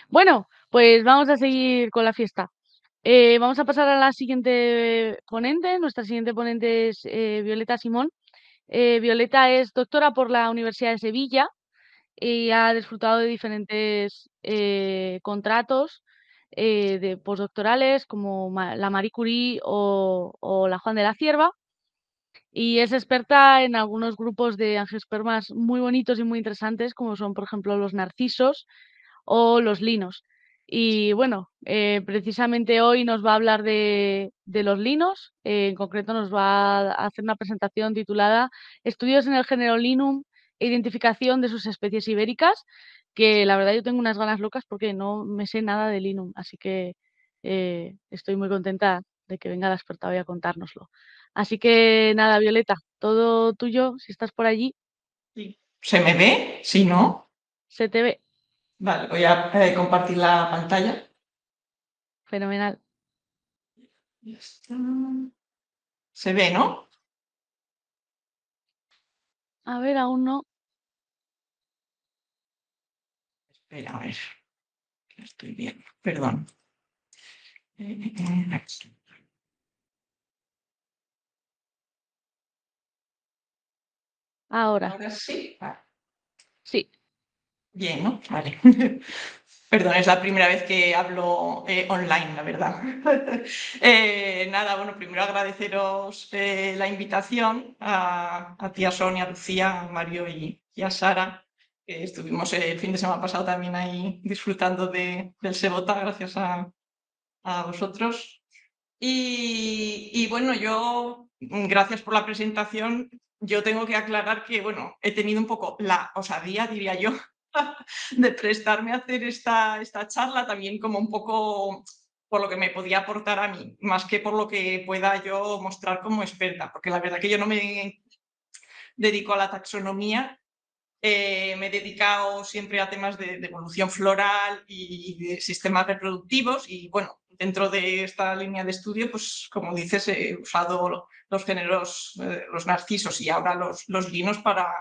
Bueno, pues vamos a seguir con la fiesta. Vamos a pasar a la siguiente ponente. Nuestra siguiente ponente es Violeta Simón. Violeta es doctora por la Universidad de Sevilla y ha disfrutado de diferentes contratos de postdoctorales como la Marie Curie o la Juan de la Cierva. Y es experta en algunos grupos de angiospermas muy bonitos y muy interesantes, como son, por ejemplo, los narcisos o los linos. Y bueno, precisamente hoy nos va a hablar de los linos. En concreto nos va a hacer una presentación titulada Estudios en el género Linum e identificación de sus especies ibéricas, que la verdad yo tengo unas ganas locas porque no me sé nada de Linum, así que estoy muy contenta de que venga la experta hoy a contárnoslo. Así que nada, Violeta, todo tuyo, si estás por allí, Sí. ¿Se me ve? Sí, ¿no? se te ve Vale, voy a compartir la pantalla. fenomenal. Ya está. ¿Se ve, no? A ver, aún no. Espera, a ver, que estoy bien. Perdón. Aquí. Ahora, Ahora sí. Vale. sí. Bien, ¿no? Vale. Perdón, es la primera vez que hablo online, la verdad. Nada, bueno, primero agradeceros la invitación a ti, a Sonia, a Lucía, a Mario y a Sara, que estuvimos el fin de semana pasado también ahí disfrutando del Sebota, gracias a vosotros. Y bueno, gracias por la presentación. Yo tengo que aclarar que, bueno, he tenido un poco la osadía, diría yo, de prestarme a hacer esta charla también como un poco por lo que me podía aportar a mí, más que por lo que pueda yo mostrar como experta, porque la verdad que yo no me dedico a la taxonomía, me he dedicado siempre a temas de evolución floral y de sistemas reproductivos y bueno, dentro de esta línea de estudio, pues como dices, he usado los géneros, los narcisos y ahora los linos para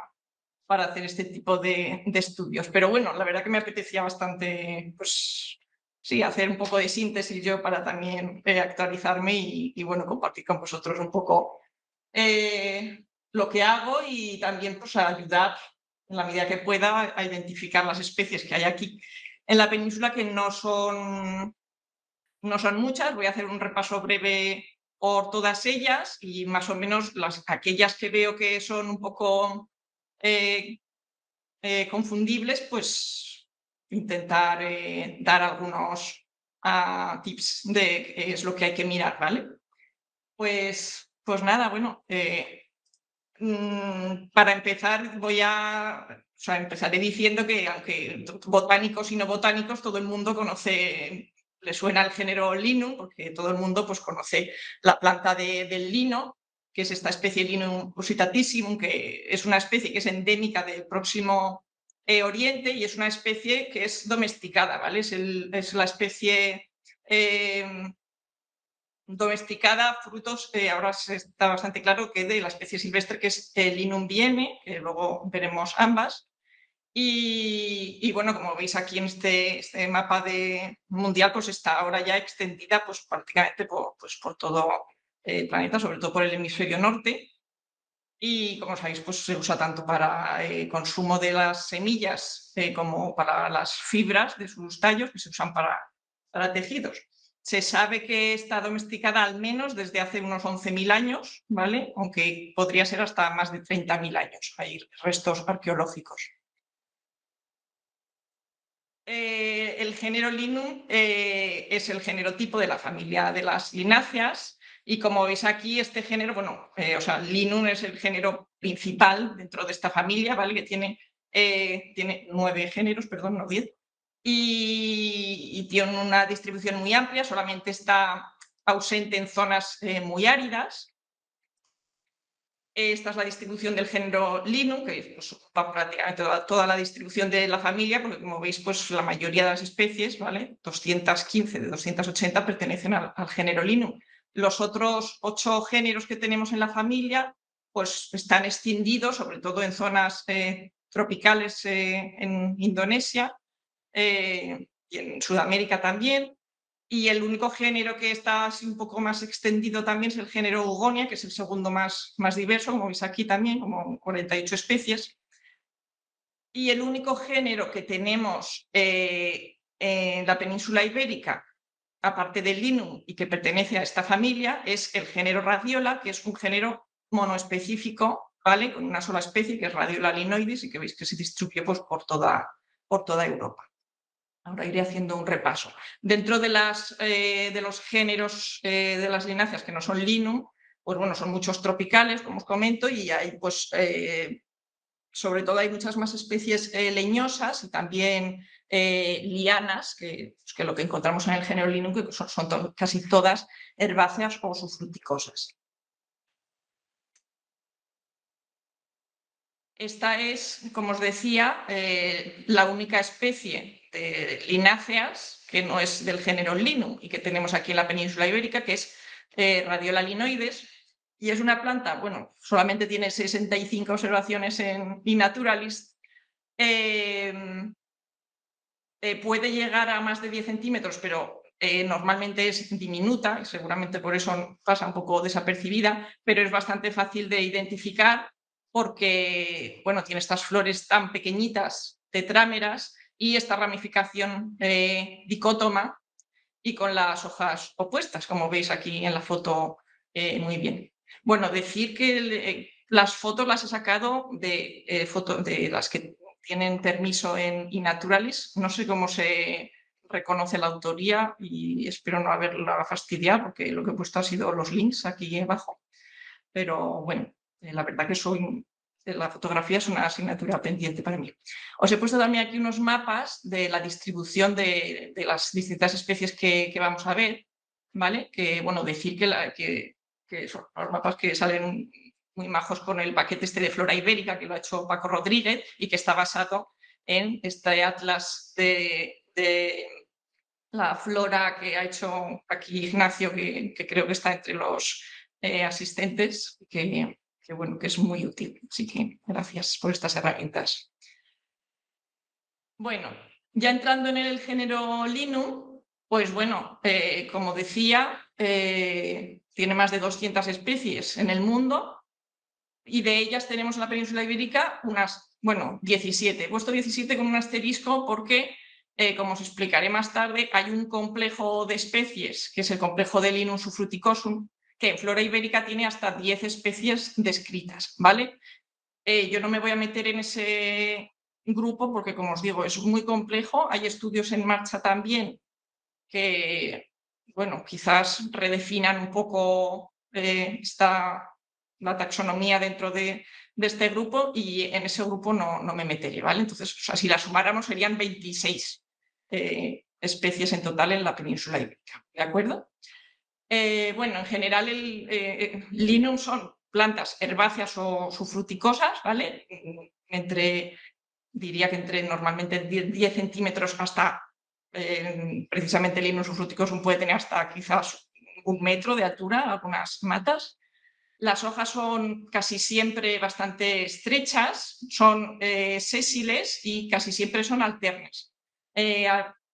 hacer este tipo de estudios. Pero bueno, la verdad que me apetecía bastante, pues sí, hacer un poco de síntesis yo para también actualizarme y bueno, compartir con vosotros un poco lo que hago y también pues a ayudar en la medida que pueda a identificar las especies que hay aquí en la península que no son muchas. Voy a hacer un repaso breve por todas ellas y más o menos aquellas que veo que son un poco eh, confundibles, pues intentar dar algunos tips de qué es lo que hay que mirar, ¿vale? Pues nada, bueno, para empezar empezaré diciendo que aunque botánicos y no botánicos, todo el mundo conoce, le suena el género Linum, porque todo el mundo pues conoce la planta del lino, que es esta especie Linum usitatissimum, que es una especie que es endémica del próximo Oriente y es una especie que es domesticada, ¿vale? Es la especie eh, domesticada, frutos, ahora está bastante claro que de la especie silvestre que es el Linum biene, que luego veremos ambas. Y bueno, como veis aquí en este mapa mundial, pues está ahora ya extendida pues, prácticamente por todo el planeta, sobre todo por el hemisferio norte. Y como sabéis, pues se usa tanto para consumo de las semillas como para las fibras de sus tallos, que se usan para tejidos. Se sabe que está domesticada al menos desde hace unos 11.000 años, ¿vale? Aunque podría ser hasta más de 30.000 años. Hay restos arqueológicos. El género Linum es el género tipo de la familia de las lináceas y como veis aquí este género, bueno, Linum es el género principal dentro de esta familia, ¿vale? Que tiene 9 géneros, perdón, no 10, y tiene una distribución muy amplia, solamente está ausente en zonas muy áridas. Esta es la distribución del género Linum, que pues, ocupa prácticamente toda la distribución de la familia, porque como veis, pues la mayoría de las especies, ¿vale? 215 de 280 pertenecen al género Linum. Los otros 8 géneros que tenemos en la familia, pues están extinguidos, sobre todo en zonas tropicales en Indonesia, y en Sudamérica también. Y el único género que está así un poco más extendido también es el género Hugonia, que es el segundo más diverso, como veis aquí también, como 48 especies. Y el único género que tenemos en la península ibérica, aparte del linum y que pertenece a esta familia, es el género Radiola, que es un género monoespecífico, ¿vale? Con una sola especie, que es Radiola linoides, y que veis que se distribuye pues, por toda Europa. Ahora iré haciendo un repaso. Dentro de los géneros de las lináceas que no son linum, pues bueno, son muchos tropicales, como os comento, y hay pues sobre todo hay muchas más especies leñosas y también lianas, que lo que encontramos en el género Linum, que son casi todas herbáceas o subfruticosas. Esta es, como os decía, la única especie de lináceas que no es del género Linum y que tenemos aquí en la península ibérica, que es Radiola linoides. Y es una planta, bueno, solamente tiene 65 observaciones en iNaturalist. Puede llegar a más de 10 centímetros, pero normalmente es diminuta y seguramente por eso pasa un poco desapercibida, pero es bastante fácil de identificar porque bueno, tiene estas flores tan pequeñitas, tetrámeras, y esta ramificación dicótoma y con las hojas opuestas, como veis aquí en la foto muy bien. Bueno, decir que las fotos las he sacado de las que tienen permiso en iNaturalis. No sé cómo se reconoce la autoría y espero no haberla fastidiado porque lo que he puesto ha sido los links aquí abajo. Pero bueno, la verdad que la fotografía es una asignatura pendiente para mí. Os he puesto también aquí unos mapas de la distribución de las distintas especies que vamos a ver, ¿vale? Que, bueno, decir que son los mapas que salen muy majos con el paquete este de flora ibérica que lo ha hecho Paco Rodríguez y que está basado en este atlas de la flora que ha hecho aquí Ignacio, que creo que está entre los asistentes, bueno, que es muy útil. Así que gracias por estas herramientas. Bueno, ya entrando en el género Linum, pues bueno, como decía, tiene más de 200 especies en el mundo y de ellas tenemos en la península ibérica unas, bueno, 17. He puesto 17 con un asterisco porque, como os explicaré más tarde, hay un complejo de especies, que es el complejo de Linum subfruticosum, que en flora ibérica tiene hasta 10 especies descritas, ¿vale? Yo no me voy a meter en ese grupo porque, como os digo, es muy complejo. Hay estudios en marcha también que, bueno, quizás redefinan un poco la taxonomía dentro de este grupo y en ese grupo no me meteré, ¿vale? Entonces, o sea, si la sumáramos serían 26 especies en total en la península ibérica, ¿de acuerdo? Bueno, en general el Linum son plantas herbáceas o subfruticosas, ¿vale? Diría que entre normalmente 10 centímetros hasta, precisamente el Linum subfruticosum puede tener hasta quizás 1 metro de altura, algunas matas. Las hojas son casi siempre bastante estrechas, son sésiles y casi siempre son alternas.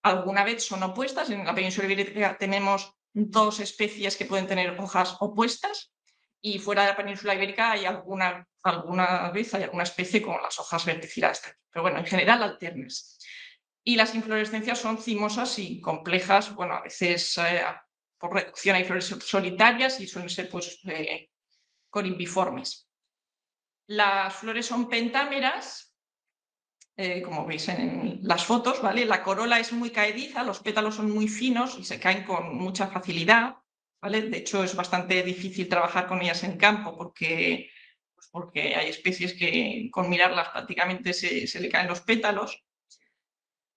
Alguna vez son opuestas. En la península ibérica tenemos 2 especies que pueden tener hojas opuestas y fuera de la península ibérica hay alguna vez hay alguna especie con las hojas verticiladas. Pero bueno, en general alternas. Y las inflorescencias son cimosas y complejas. Bueno, a veces por reducción hay flores solitarias y suelen ser pues corimbiformes. Las flores son pentámeras, como veis en las fotos, ¿vale? La corola es muy caediza, los pétalos son muy finos y se caen con mucha facilidad, ¿vale? De hecho, es bastante difícil trabajar con ellas en campo porque hay especies que con mirarlas prácticamente se le caen los pétalos.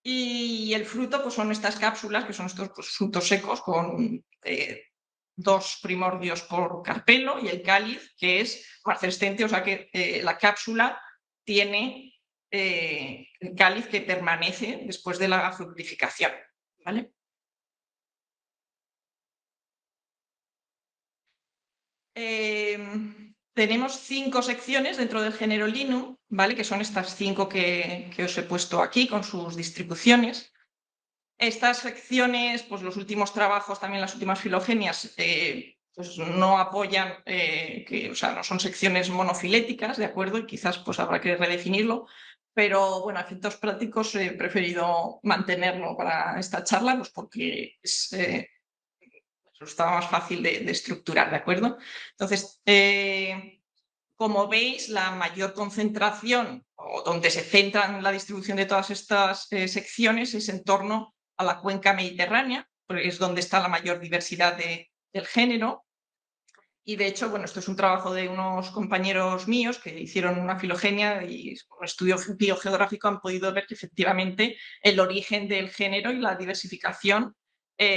Y el fruto pues son estas cápsulas, que son estos pues, frutos secos con 2 primordios por carpelo, y el cáliz, que es marcescente, o sea que la cápsula tiene el cáliz que permanece después de la fructificación, ¿vale? Tenemos 5 secciones dentro del género Linum, ¿vale? Que son estas 5 que os he puesto aquí con sus distribuciones. Estas secciones, pues los últimos trabajos, también las últimas filogenias, pues no apoyan, o sea, no son secciones monofiléticas, ¿de acuerdo? Y quizás pues habrá que redefinirlo, pero bueno, a efectos prácticos he preferido mantenerlo para esta charla, pues porque estaba más fácil de estructurar, ¿de acuerdo? Entonces, como veis, la mayor concentración o donde se centra la distribución de todas estas secciones es en torno a la cuenca mediterránea, porque es donde está la mayor diversidad del género. Y de hecho, bueno, esto es un trabajo de unos compañeros míos que hicieron una filogenia y un estudio biogeográfico han podido ver que efectivamente el origen del género y la diversificación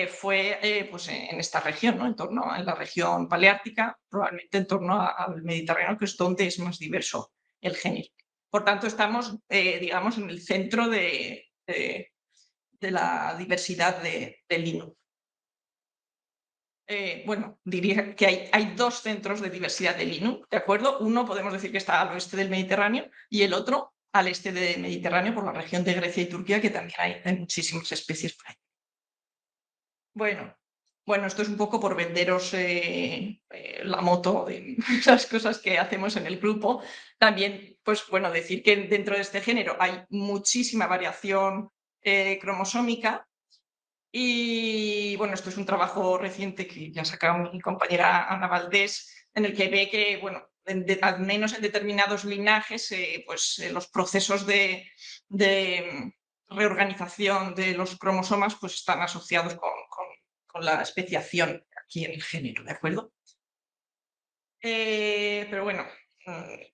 fue pues en esta región, ¿no? En la región paleártica, probablemente en torno al Mediterráneo, que es donde es más diverso el género. Por tanto, estamos, digamos, en el centro de la diversidad del Linux. Bueno, diría que hay dos centros de diversidad de Linux, ¿de acuerdo? Uno podemos decir que está al oeste del Mediterráneo y el otro al este del Mediterráneo, por la región de Grecia y Turquía, que también hay muchísimas especies por ahí. Bueno, esto es un poco por venderos la moto de las cosas que hacemos en el grupo. También, pues bueno, decir que dentro de este género hay muchísima variación cromosómica. Y bueno, esto es un trabajo reciente que ya ha sacado mi compañera Ana Valdés, en el que ve que, bueno, al menos en determinados linajes, los procesos de reorganización de los cromosomas pues están asociados con la especiación aquí en el género, ¿de acuerdo? Pero bueno,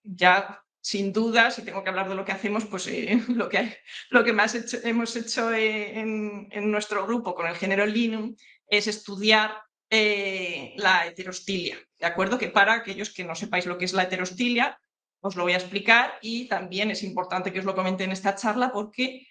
ya sin duda, si tengo que hablar de lo que hacemos, pues lo que más hemos hecho en nuestro grupo con el género Linum es estudiar la heterostilia, ¿de acuerdo? Que para aquellos que no sepáis lo que es la heterostilia, os lo voy a explicar y también es importante que os lo comente en esta charla porque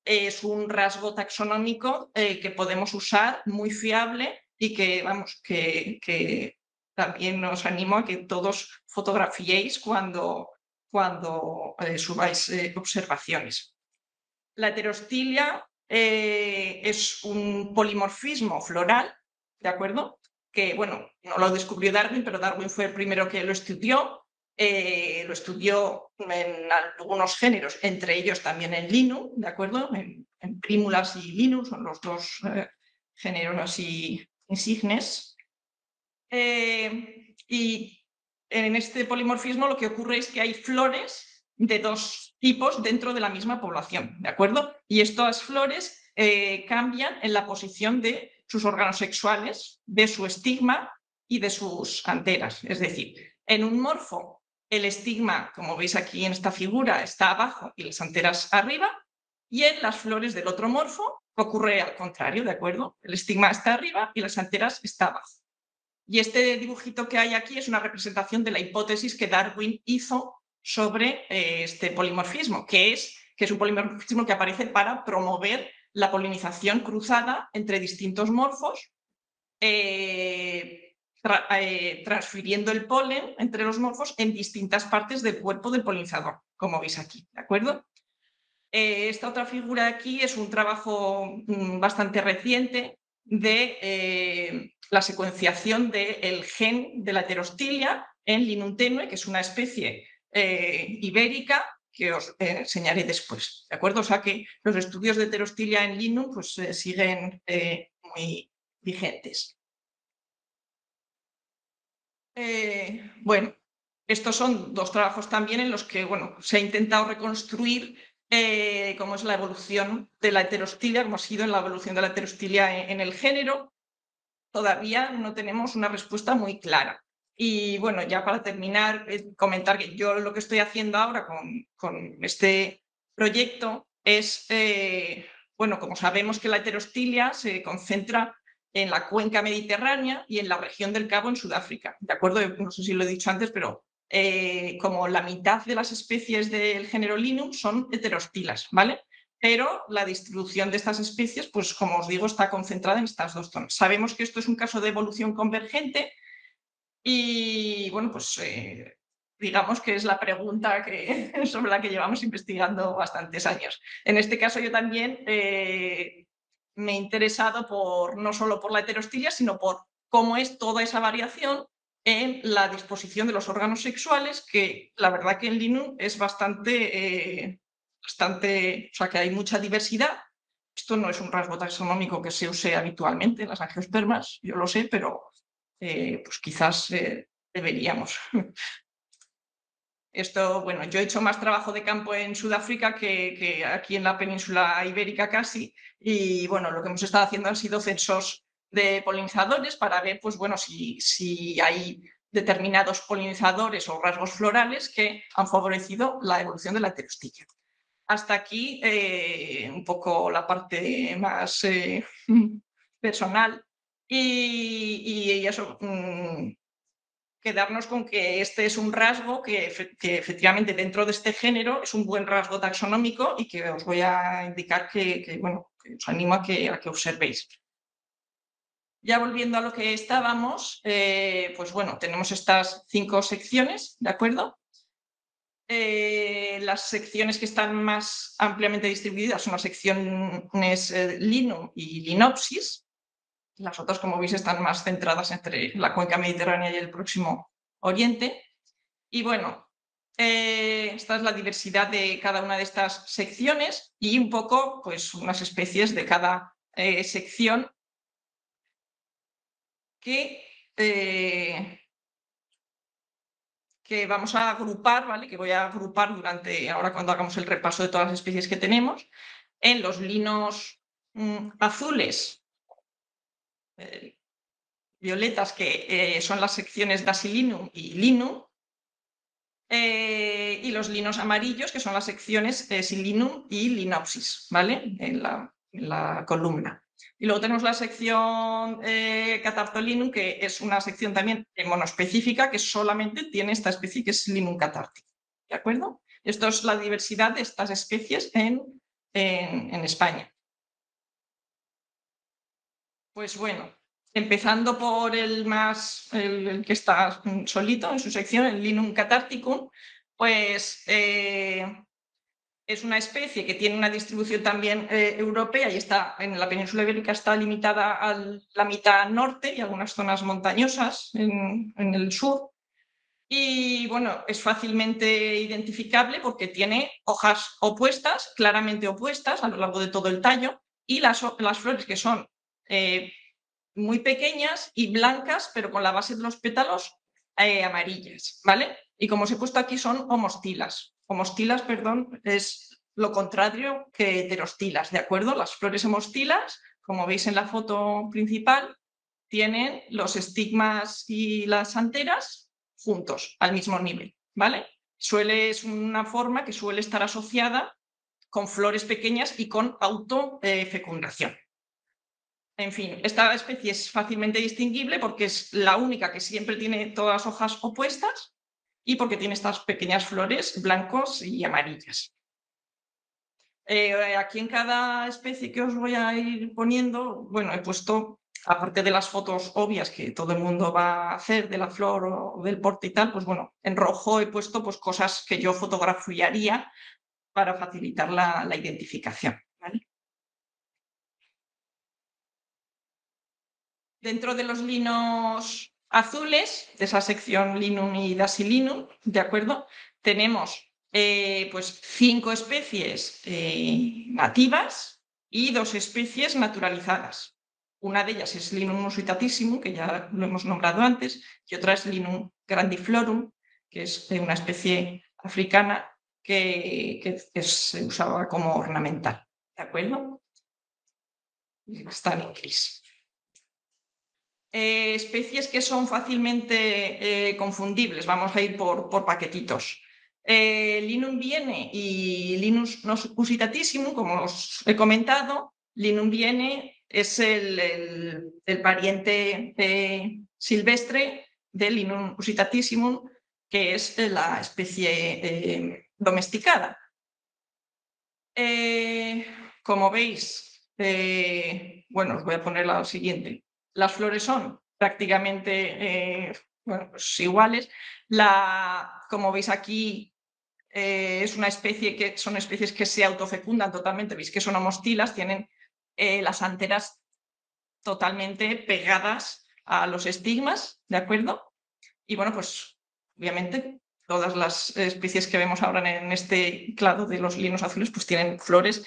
es un rasgo taxonómico que podemos usar muy fiable y que, vamos, que también os animo a que todos fotografiéis cuando subáis observaciones. La heterostilia es un polimorfismo floral, ¿de acuerdo? Que, bueno, no lo descubrió Darwin, pero Darwin fue el primero que lo estudió en algunos géneros, entre ellos también en Linus, ¿de acuerdo? En Primulas y Linus son los dos géneros así insignes. Y en este polimorfismo lo que ocurre es que hay flores de dos tipos dentro de la misma población, ¿de acuerdo? Y estas flores cambian en la posición de sus órganos sexuales, de su estigma y de sus anteras. Es decir, en un morfo el estigma, como veis aquí en esta figura, está abajo y las anteras arriba, y en las flores del otro morfo ocurre al contrario, ¿de acuerdo? El estigma está arriba y las anteras está abajo. Y este dibujito que hay aquí es una representación de la hipótesis que Darwin hizo sobre este polimorfismo, que es un polimorfismo que aparece para promover la polinización cruzada entre distintos morfos, transfiriendo el polen entre los morfos en distintas partes del cuerpo del polinizador, como veis aquí, ¿de acuerdo? Esta otra figura aquí es un trabajo bastante reciente de la secuenciación del gen de la heterostilia en Linum tenue, que es una especie ibérica que os enseñaré después, ¿de acuerdo? O sea que los estudios de heterostilia en Linum pues, siguen muy vigentes. Bueno, estos son dos trabajos también en los que bueno, se ha intentado reconstruir cómo es la evolución de la heterostilia, cómo ha sido la evolución de la heterostilia en el género. Todavía no tenemos una respuesta muy clara. Y bueno, ya para terminar, comentar que yo lo que estoy haciendo ahora con este proyecto es, bueno, como sabemos que la heterostilia se concentra en la cuenca mediterránea y en la región del Cabo en Sudáfrica, ¿de acuerdo? No sé si lo he dicho antes, pero como la mitad de las especies del género Linum son heterostilas, ¿vale? Pero la distribución de estas especies, pues como os digo, está concentrada en estas dos zonas. Sabemos que esto es un caso de evolución convergente y, bueno, pues digamos que es la pregunta sobre la que llevamos investigando bastantes años. En este caso yo también me he interesado no solo por la heterostilia, sino por cómo es toda esa variación en la disposición de los órganos sexuales, que la verdad que en Linum es bastante, o sea, que hay mucha diversidad. Esto no es un rasgo taxonómico que se use habitualmente en las angiospermas, yo lo sé, pero pues quizás deberíamos. Esto, bueno, yo he hecho más trabajo de campo en Sudáfrica que aquí en la península ibérica casi, y bueno, lo que hemos estado haciendo han sido censos de polinizadores para ver, pues bueno, si hay determinados polinizadores o rasgos florales que han favorecido la evolución de la heterostilia. Hasta aquí un poco la parte más personal y eso, quedarnos con que este es un rasgo que efectivamente dentro de este género es un buen rasgo taxonómico y que os voy a indicar bueno, que os animo a que observéis. Ya volviendo a lo que estábamos, pues bueno, tenemos estas 5 secciones, ¿de acuerdo? Las secciones que están más ampliamente distribuidas son las secciones Linum y Linopsis. Las otras, como veis, están más centradas entre la cuenca mediterránea y el próximo Oriente. Y bueno, esta es la diversidad de cada una de estas secciones y un poco, pues, unas especies de cada sección que vamos a agrupar, ¿vale? Que voy a agrupar ahora cuando hagamos el repaso de todas las especies que tenemos, en los linos azules, violetas, que son las secciones Dasilinum y Linum, y los linos amarillos, que son las secciones Silinum y Linopsis, ¿vale? En la columna. Y luego tenemos la sección Cathartolinum, que es una sección también monoespecífica que solamente tiene esta especie, que es Linum catártico. ¿De acuerdo? Esto es la diversidad de estas especies en España. Pues bueno, empezando por el que está solito en su sección, el Linum catharticum, pues es una especie que tiene una distribución también europea y está en la península ibérica, está limitada a la mitad norte y algunas zonas montañosas en el sur. Y bueno, es fácilmente identificable porque tiene hojas opuestas, claramente opuestas a lo largo de todo el tallo, y las flores, que son muy pequeñas y blancas, pero con la base de los pétalos amarillas, ¿vale? Y como os he puesto aquí, son homostilas. Homostilas, perdón, es lo contrario que heterostilas, ¿de acuerdo? Las flores homostilas, como veis en la foto principal, tienen los estigmas y las anteras juntos, al mismo nivel, ¿vale? Es una forma que suele estar asociada con flores pequeñas y con autofecundación. En fin, esta especie es fácilmente distinguible porque es la única que siempre tiene todas las hojas opuestas y porque tiene estas pequeñas flores blancos y amarillas. Aquí en cada especie que os voy a ir poniendo, bueno, he puesto, aparte de las fotos obvias que todo el mundo va a hacer de la flor o del porte y tal, pues bueno, en rojo he puesto pues cosas que yo fotografiaría para facilitar la identificación, ¿vale? Dentro de los linos azules, de esa sección Linum y Dasilinum, ¿de acuerdo? Tenemos pues 5 especies nativas y 2 especies naturalizadas. Una de ellas es Linum musitatissimum, que ya lo hemos nombrado antes, y otra es Linum grandiflorum, que es una especie africana que se usaba como ornamental, ¿de acuerdo? Están en crisis. Especies que son fácilmente confundibles, vamos a ir por paquetitos. Linum viene y Linus usitatissimum, como os he comentado, Linum viene es el pariente silvestre de Linum usitatissimum, que es la especie domesticada. Como veis, bueno, os voy a poner la siguiente. Las flores son prácticamente bueno, pues iguales. Como veis aquí, es una especie son especies que se autofecundan totalmente. Veis que son homostilas, tienen las anteras totalmente pegadas a los estigmas, ¿de acuerdo? Y bueno, pues obviamente todas las especies que vemos ahora en este clado de los linos azules pues tienen flores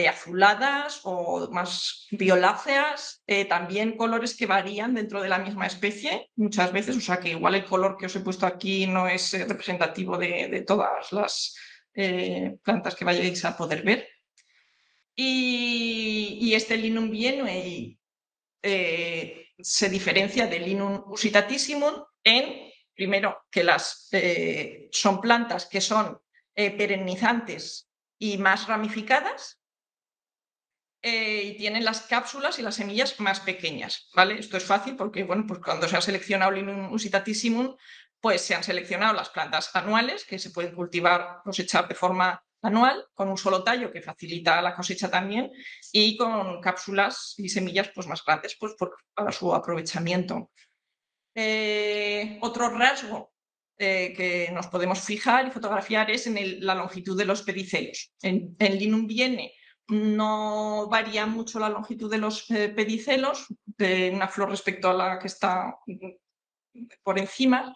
azuladas o más violáceas, también colores que varían dentro de la misma especie muchas veces, o sea que igual el color que os he puesto aquí no es representativo de todas las plantas que vayáis a poder ver. Y este Linum bienui se diferencia del Linum usitatissimum en, primero, que son plantas que son perennizantes y más ramificadas, y tienen las cápsulas y las semillas más pequeñas, ¿vale? Esto es fácil porque, bueno, pues cuando se ha seleccionado Linum usitatissimum, pues se han seleccionado las plantas anuales que se pueden cultivar, cosechar de forma anual, con un solo tallo que facilita la cosecha también, y con cápsulas y semillas pues más grandes, pues para su aprovechamiento. Otro rasgo que nos podemos fijar y fotografiar es en la longitud de los pedicelos. En Linum biene no varía mucho la longitud de los pedicelos de una flor respecto a la que está por encima,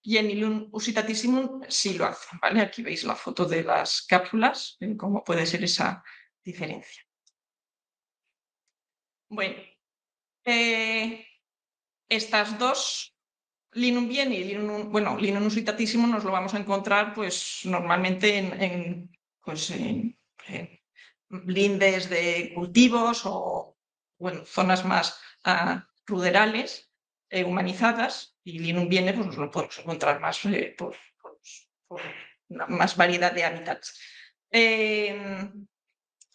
y en Linum usitatissimum sí lo hace, ¿vale? Aquí veis la foto de las cápsulas, cómo puede ser esa diferencia. Bueno, estas dos, Linum biene y Linum usitatissimum, nos lo vamos a encontrar pues normalmente en lindes de cultivos o bueno, zonas más ruderales, humanizadas, y Linum biene pues nos lo podemos encontrar más por una más variedad de hábitats.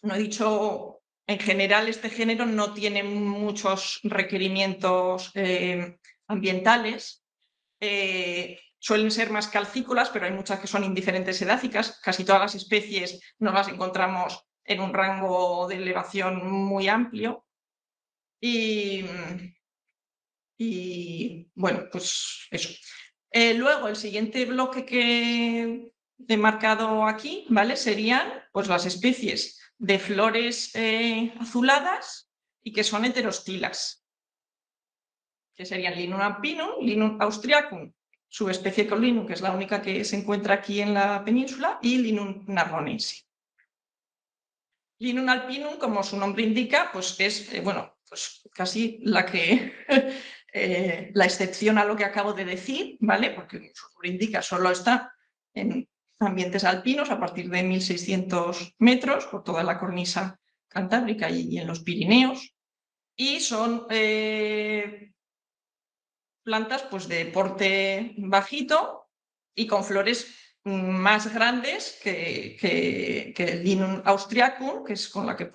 No he dicho, en general este género no tiene muchos requerimientos ambientales. Suelen ser más calcícolas, pero hay muchas que son indiferentes edáficas. Casi todas las especies nos las encontramos en un rango de elevación muy amplio. Y bueno, pues eso. Luego, el siguiente bloque que he marcado aquí, ¿vale? Serían pues las especies de flores azuladas y que son heterostilas, que serían Linum alpinum, Linum austriacum, subespecie con Linum, que es la única que se encuentra aquí en la península, y Linum narbonense. Linum alpinum, como su nombre indica, pues es, bueno, pues casi la que la excepción a lo que acabo de decir, ¿vale? Porque su nombre indica, solo está en ambientes alpinos a partir de 1600 metros por toda la cornisa cantábrica y en los Pirineos, y son plantas pues de porte bajito y con flores más grandes que el Linum austriacum, que es con la que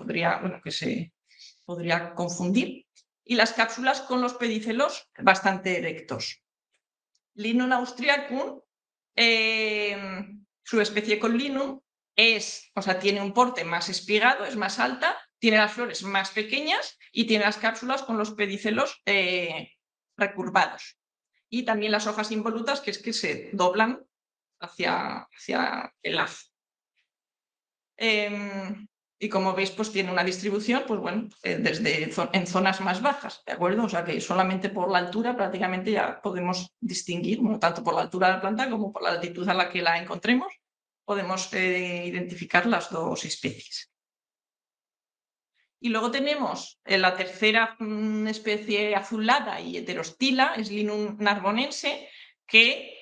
que se podría confundir, y las cápsulas con los pedicelos bastante erectos. Linum austriacum, su especie con Linum, tiene un porte más espigado, es más alta, tiene las flores más pequeñas y tiene las cápsulas con los pedicelos recurvados. Y también las hojas involutas, que es que se doblan hacia el haz. Y como veis, pues tiene una distribución, pues bueno, en zonas más bajas, ¿de acuerdo? O sea que solamente por la altura prácticamente ya podemos distinguir, bueno, tanto por la altura de la planta como por la altitud a la que la encontremos, podemos identificar las dos especies. Y luego tenemos la tercera especie azulada y heterostila, es Linum narbonense, que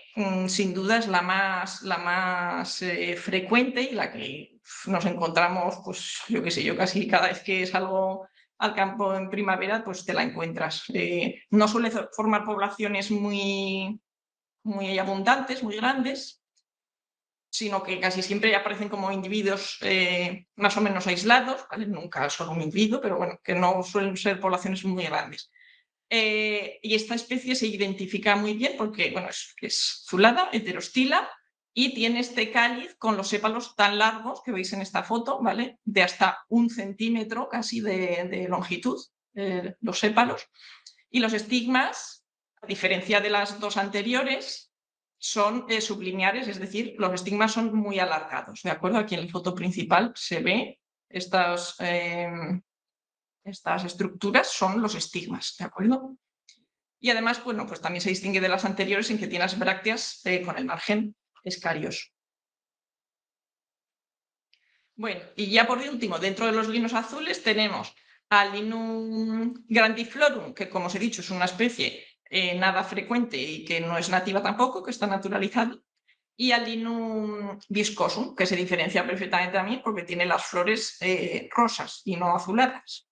sin duda es la más frecuente y la que nos encontramos, pues yo qué sé, yo casi cada vez que salgo al campo en primavera, pues te la encuentras. No suele formar poblaciones muy, muy abundantes, muy grandes, sino que casi siempre aparecen como individuos más o menos aislados, ¿vale? Nunca solo un individuo, pero bueno, que no suelen ser poblaciones muy grandes. Y esta especie se identifica muy bien porque bueno, es azulada, heterostila, y tiene este cáliz con los sépalos tan largos que veis en esta foto, ¿vale? De hasta 1 centímetro casi de longitud, los sépalos. Y los estigmas, a diferencia de las dos anteriores, son sublineares, es decir, los estigmas son muy alargados, ¿de acuerdo? Aquí en la foto principal se ve estas estas estructuras son los estigmas, ¿de acuerdo? Y además, bueno, pues también se distingue de las anteriores en que tiene las brácteas con el margen escarioso. Bueno, y ya por último, dentro de los linos azules tenemos al Linum grandiflorum, que como os he dicho es una especie nada frecuente y que no es nativa tampoco, que está naturalizado, y al Linum viscosum, que se diferencia perfectamente también porque tiene las flores rosas y no azuladas.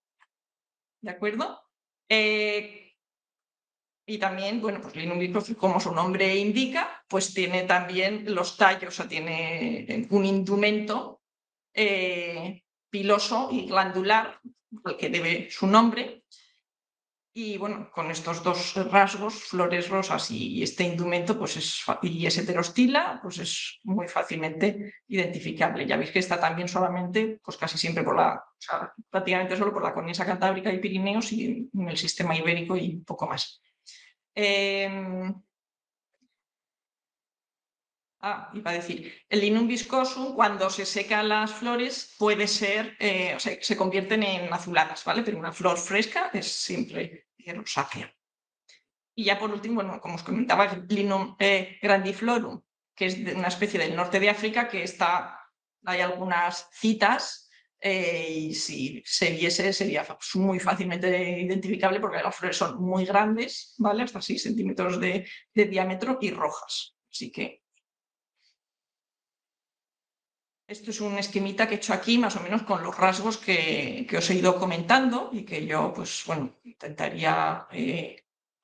¿De acuerdo? Y también, bueno, pues Linum viscosum, como su nombre indica, pues tiene también los tallos, o sea, tiene un indumento piloso y glandular, al que debe su nombre. Y bueno, con estos dos rasgos, flores rosas y este indumento, pues y es heterostila, pues es muy fácilmente identificable. Ya veis que está también solamente, pues casi siempre o sea, prácticamente solo por la cornisa cantábrica y Pirineos y en el sistema ibérico y un poco más. Iba a decir, el Linum viscosum, cuando se secan las flores, puede ser, o sea, se convierten en azuladas, ¿vale? Pero una flor fresca es siempre rosácea. Y ya por último, bueno, como os comentaba, el Linum grandiflorum, que es de una especie del norte de África, que hay algunas citas, y si se viese sería muy fácilmente identificable porque las flores son muy grandes, ¿vale? Hasta 6 centímetros de diámetro y rojas. Así que esto es un esquemita que he hecho aquí, más o menos con los rasgos que os he ido comentando y que yo, pues bueno, intentaría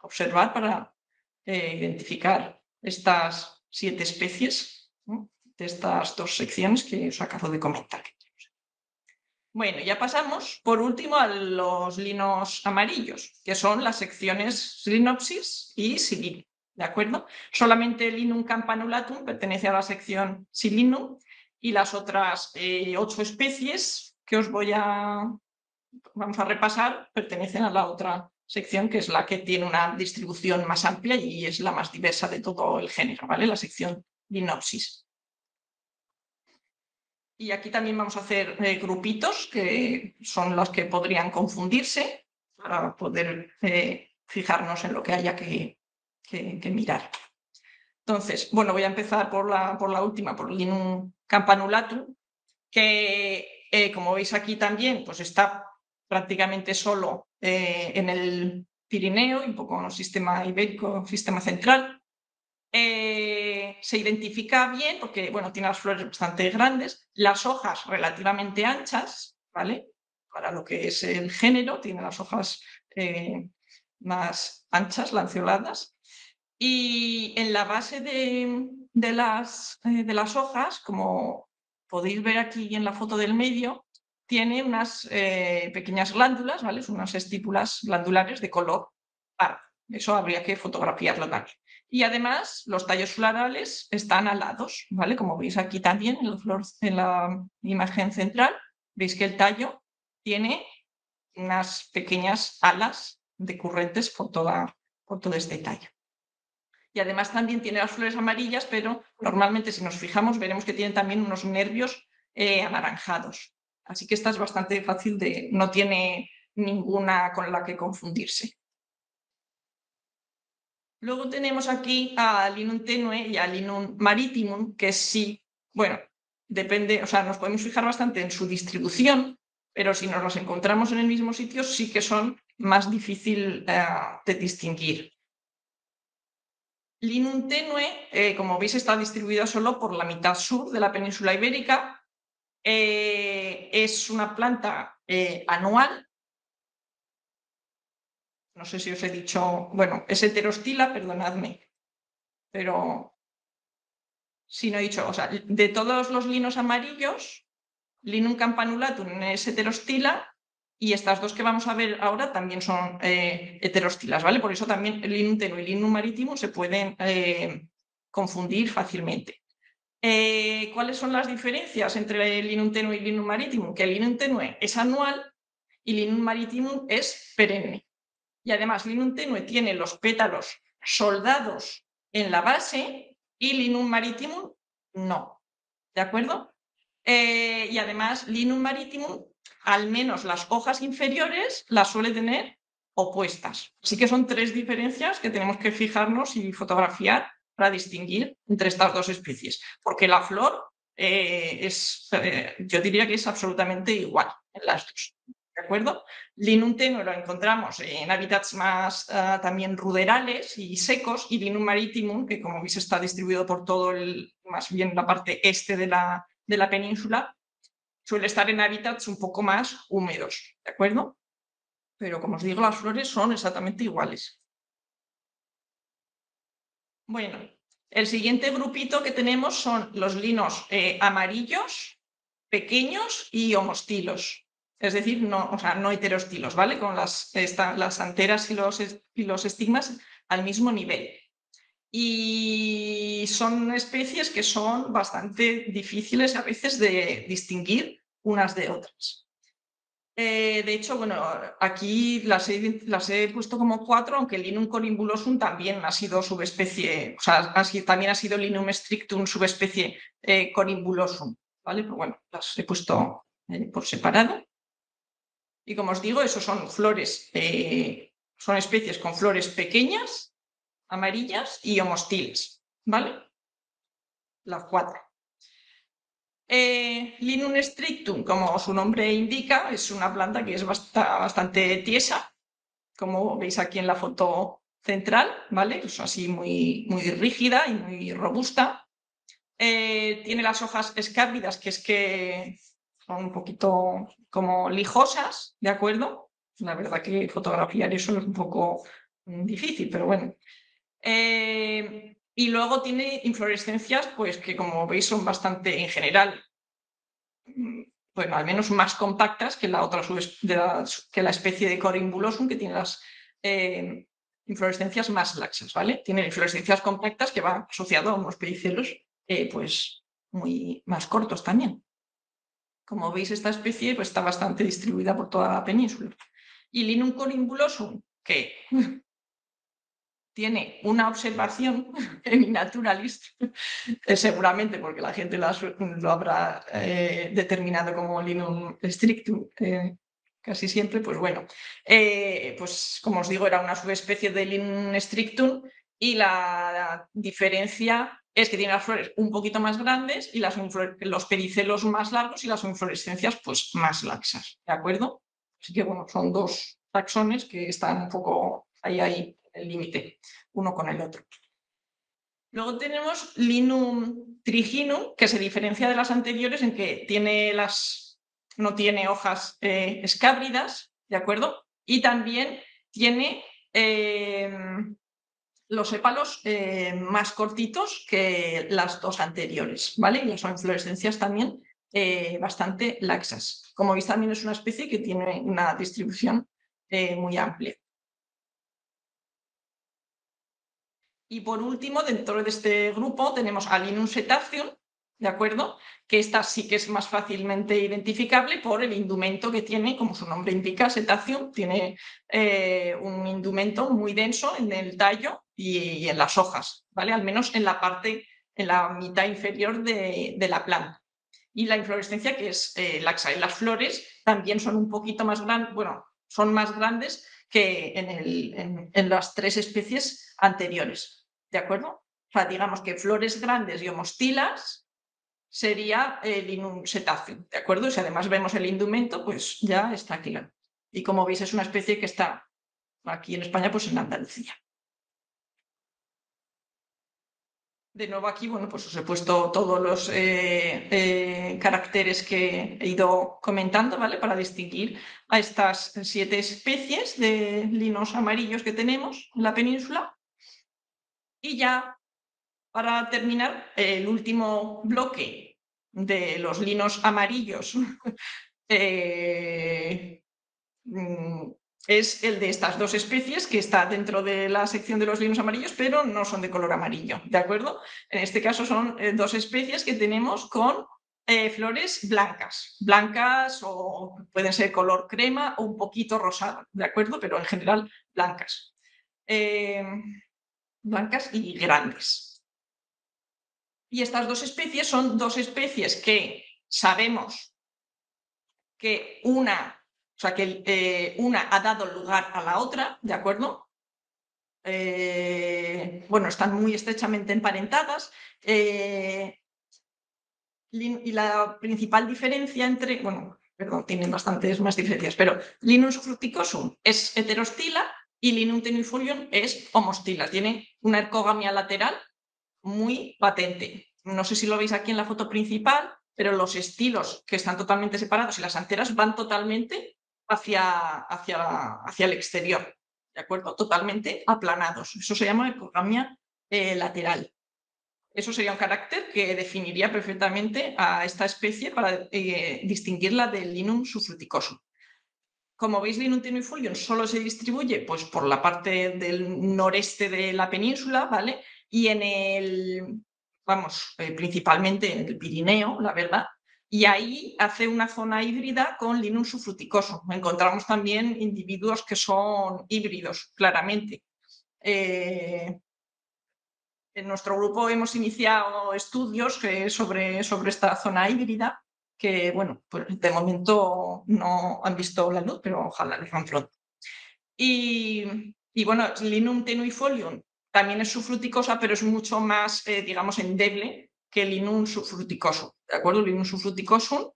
observar para identificar estas 7 especies, ¿no?, de estas 2 secciones que os acabo de comentar. Bueno, ya pasamos por último a los linos amarillos, que son las secciones Silinopsis y Silinum, ¿de acuerdo? Solamente el Linum campanulatum pertenece a la sección Silinum y las otras 8 especies que vamos a repasar pertenecen a la otra sección, que es la que tiene una distribución más amplia y es la más diversa de todo el género, ¿vale? La sección Linopsis. Y aquí también vamos a hacer grupitos que son los que podrían confundirse para poder fijarnos en lo que haya que mirar. Entonces, bueno, voy a empezar por la última, por el Linum campanulatum, que como veis aquí también, pues está prácticamente solo en el Pirineo y un poco en el sistema ibérico, sistema central. Se identifica bien porque, bueno, tiene las flores bastante grandes, las hojas relativamente anchas, ¿vale? Para lo que es el género, tiene las hojas más anchas, lanceoladas. Y en la base de las hojas, como podéis ver aquí en la foto del medio, tiene unas pequeñas glándulas, ¿vale? Son unas estípulas glandulares de color pardo. Eso habría que fotografiarlo también. Y además, los tallos florales están alados, ¿vale? Como veis aquí también en la imagen central, veis que el tallo tiene unas pequeñas alas decurrentes por todo este tallo. Y además también tiene las flores amarillas, pero normalmente si nos fijamos veremos que tienen también unos nervios anaranjados. Así que esta es bastante fácil no tiene ninguna con la que confundirse. Luego tenemos aquí a Linum tenue y a Linum maritimum, que sí, bueno, depende, o sea, nos podemos fijar bastante en su distribución, pero si nos los encontramos en el mismo sitio sí que son más difícil de distinguir. Linum tenue, como veis, está distribuida solo por la mitad sur de la península ibérica. Es una planta anual. No sé si os he dicho, bueno, es heterostila, perdonadme, pero si no he dicho, o sea, de todos los linos amarillos, Linum campanulatum es heterostila y estas dos que vamos a ver ahora también son heterostilas, ¿vale? Por eso también el Linum tenue y Linum maritimum se pueden confundir fácilmente. ¿Cuáles son las diferencias entre el Linum tenue y Linum maritimum? Que el Linum tenue es anual y Linum maritimum es perenne. Y además Linum tenue tiene los pétalos soldados en la base y Linum maritimum no. ¿De acuerdo? Y además Linum maritimum al menos las hojas inferiores las suele tener opuestas. Así que son 3 diferencias que tenemos que fijarnos y fotografiar para distinguir entre estas 2 especies, porque la flor yo diría que es absolutamente igual en las dos. ¿De acuerdo? Linum tenue lo encontramos en hábitats más también ruderales y secos, y Linum maritimum, que como veis está distribuido por todo más bien la parte este de la península, suele estar en hábitats un poco más húmedos, ¿de acuerdo? Pero como os digo, las flores son exactamente iguales. Bueno, el siguiente grupito que tenemos son los linos amarillos, pequeños y homostilos. Es decir, no heterostilos, ¿vale? Con las anteras y los estigmas al mismo nivel. Y son especies que son bastante difíciles a veces de distinguir unas de otras. De hecho, bueno, aquí las he puesto como 4, aunque el Linum corimbulosum también ha sido subespecie, o sea, también ha sido Linum strictum subespecie corimbulosum, ¿vale? Pero bueno, las he puesto por separado. Y como os digo, esos son flores, son especies con flores pequeñas, amarillas y homostiles, ¿vale? Las 4. Linum strictum, como su nombre indica, es una planta que es bastante tiesa, como veis aquí en la foto central, ¿vale? Es así muy, muy rígida y muy robusta. Tiene las hojas escápidas, que es que son un poquito como lijosas, ¿de acuerdo? La verdad que fotografiar eso es un poco difícil, pero bueno. Y luego tiene inflorescencias, pues que como veis son bastante, en general, bueno, al menos más compactas que la otra que la especie de Corimbulosum, que tiene las inflorescencias más laxas, ¿vale? Tiene inflorescencias compactas que van asociado a unos pedicelos pues muy más cortos también. Como veis, esta especie pues, está bastante distribuida por toda la península. Y Linum corimbulosum, que tiene una observación en mi Naturalist, seguramente porque la gente lo habrá determinado como Linum strictum casi siempre, pues bueno, pues como os digo, era una subespecie de Linum strictum, y la diferencia es que tiene las flores un poquito más grandes y los pedicelos más largos y las inflorescencias pues más laxas, ¿de acuerdo? Así que bueno, son 2 taxones que están un poco ahí en el límite, uno con el otro. Luego tenemos Linum triginum, que se diferencia de las anteriores en que no tiene hojas escábridas, ¿de acuerdo? Y también tiene los sépalos más cortitos que las 2 anteriores, ¿vale? Y las inflorescencias también bastante laxas. Como veis, también es una especie que tiene una distribución muy amplia. Y por último, dentro de este grupo tenemos a Linum setaceum, ¿de acuerdo? Que esta sí que es más fácilmente identificable por el indumento que tiene, como su nombre indica, setaceum, tiene un indumento muy denso en el tallo y en las hojas, ¿vale? Al menos en la mitad inferior de la planta. Y la inflorescencia que es laxa. Y las flores también son un poquito más grandes, bueno, son más grandes que en las 3 especies anteriores. ¿De acuerdo? O sea, digamos que flores grandes y homostilas sería el Linum setaceum, ¿de acuerdo? Y si además vemos el indumento, pues ya está claro. Y como veis, es una especie que está aquí en España, pues en Andalucía. De nuevo aquí, bueno, pues os he puesto todos los caracteres que he ido comentando, ¿vale? Para distinguir a estas 7 especies de linos amarillos que tenemos en la península. Y ya, para terminar, el último bloque de los linos amarillos es el de estas 2 especies que está dentro de la sección de los linos amarillos, pero no son de color amarillo, ¿de acuerdo? En este caso son 2 especies que tenemos con flores blancas o pueden ser color crema o un poquito rosado, ¿de acuerdo? Pero en general blancas. Blancas y grandes. Y estas 2 especies son 2 especies que sabemos que una ha dado lugar a la otra, ¿de acuerdo? Bueno, están muy estrechamente emparentadas. Y la principal diferencia tienen bastantes más diferencias, pero Linus fruticosum es heterostila y Linum tenuifolium es homostila. Tiene una ercogamia lateral muy patente. No sé si lo veis aquí en la foto principal, pero los estilos que están totalmente separados y las anteras van totalmente hacia el exterior, ¿de acuerdo? Totalmente aplanados. Eso se llama ercogamia lateral. Eso sería un carácter que definiría perfectamente a esta especie para distinguirla del Linum subfruticosum. Como veis, Linum tenuifolium solo se distribuye pues, por la parte del noreste de la península, ¿vale? Y principalmente en el Pirineo, la verdad. Y ahí hace una zona híbrida con Linum subfruticosum. Encontramos también individuos que son híbridos, claramente. En nuestro grupo hemos iniciado estudios sobre esta zona híbrida que, bueno, pues de momento no han visto la luz, pero ojalá les vean pronto. Y bueno, Linum tenuifolium también es subfruticosa, pero es mucho más, digamos, endeble que Linum subfruticosum, ¿de acuerdo? Linum subfruticosum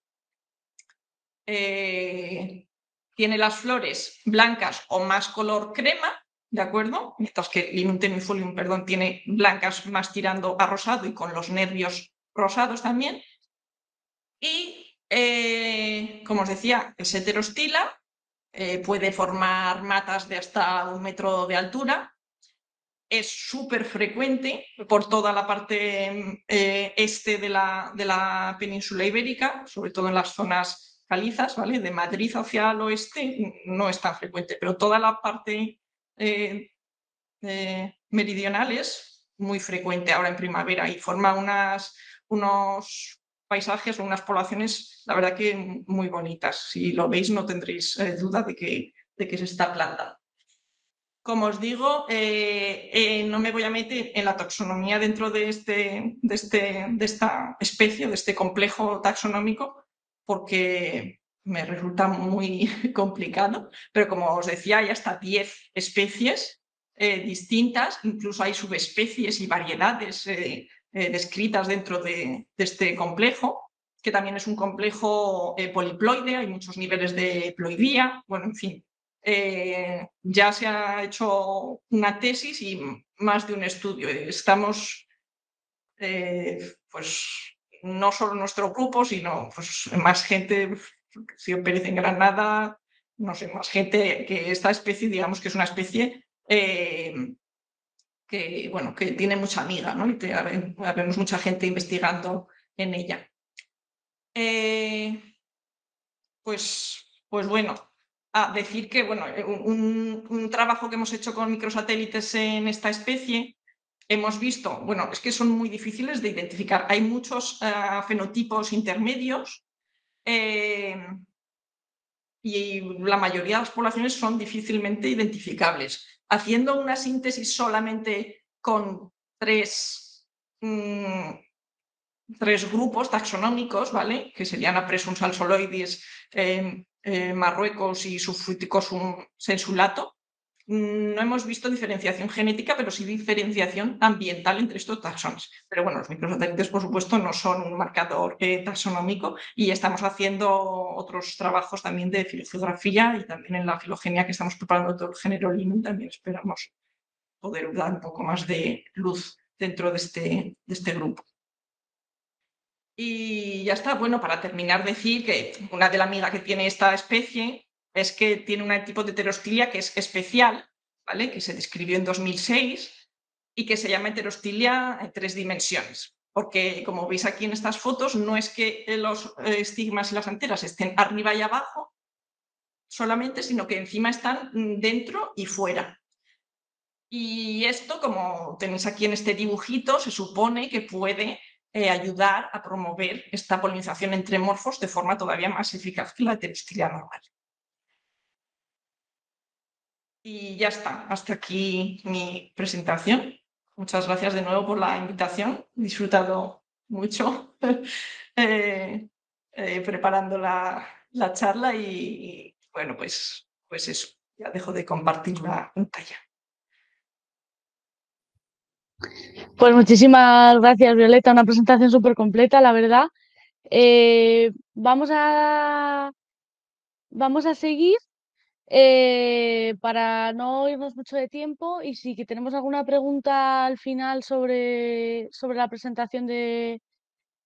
tiene las flores blancas o más color crema, ¿de acuerdo? Mientras que Linum tenuifolium, tiene blancas más tirando a rosado y con los nervios rosados también. Y, como os decía, es heterostila, puede formar matas de hasta 1 metro de altura. Es súper frecuente por toda la parte este de la península ibérica, sobre todo en las zonas calizas, ¿vale? De Madrid hacia el oeste no es tan frecuente, pero toda la parte meridional es muy frecuente ahora en primavera y forma unos paisajes o unas poblaciones, la verdad que muy bonitas. Si lo veis no tendréis duda de que es esta planta. Como os digo, no me voy a meter en la taxonomía dentro de esta especie, de este complejo taxonómico, porque me resulta muy complicado, pero como os decía, hay hasta 10 especies distintas, incluso hay subespecies y variedades descritas dentro de este complejo, que también es un complejo poliploide, hay muchos niveles de ploidía, bueno, en fin. Ya se ha hecho una tesis y más de un estudio. Estamos, pues, no solo nuestro grupo, sino pues, más gente, si Pérez en Granada, no sé, más gente que esta especie, digamos que es una especie que, bueno, que tiene mucha amiga, ¿no? Y habemos mucha gente investigando en ella. Pues bueno, a decir que bueno, un trabajo que hemos hecho con microsatélites en esta especie, hemos visto, bueno, es que son muy difíciles de identificar. Hay muchos fenotipos intermedios y la mayoría de las poblaciones son difícilmente identificables. Haciendo una síntesis solamente con tres grupos taxonómicos, ¿vale? Que serían Apresum salsoloides, Marruecos y Subfruticosum sensulato. No hemos visto diferenciación genética, pero sí diferenciación ambiental entre estos taxones. Pero bueno, los microsatélites, por supuesto, no son un marcador taxonómico y estamos haciendo otros trabajos también de filogeografía y también en la filogenia que estamos preparando todo el género Linum, también esperamos poder dar un poco más de luz dentro de este grupo. Y ya está. Bueno, para terminar, decir que una de las amigas que tiene esta especie es que tiene un tipo de heterostilia que es especial, ¿vale? Que se describió en 2006 y que se llama heterostilia en 3 dimensiones. Porque, como veis aquí en estas fotos, no es que los estigmas y las anteras estén arriba y abajo solamente, sino que encima están dentro y fuera. Y esto, como tenéis aquí en este dibujito, se supone que puede ayudar a promover esta polinización entre morfos de forma todavía más eficaz que la heterostilia normal. Y ya está, hasta aquí mi presentación. Muchas gracias de nuevo por la invitación. He disfrutado mucho preparando la la charla y bueno, pues eso, ya dejo de compartir la pantalla. Pues muchísimas gracias, Violeta. Una presentación súper completa, la verdad. Eh, vamos a, vamos a seguir para no irnos mucho de tiempo y si que tenemos alguna pregunta al final sobre la presentación de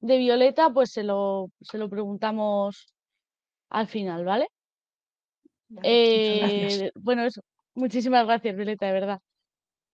Violeta, pues se lo preguntamos al final, ¿vale? Vale, muchas gracias. Bueno, eso. Muchísimas gracias, Violeta, de verdad.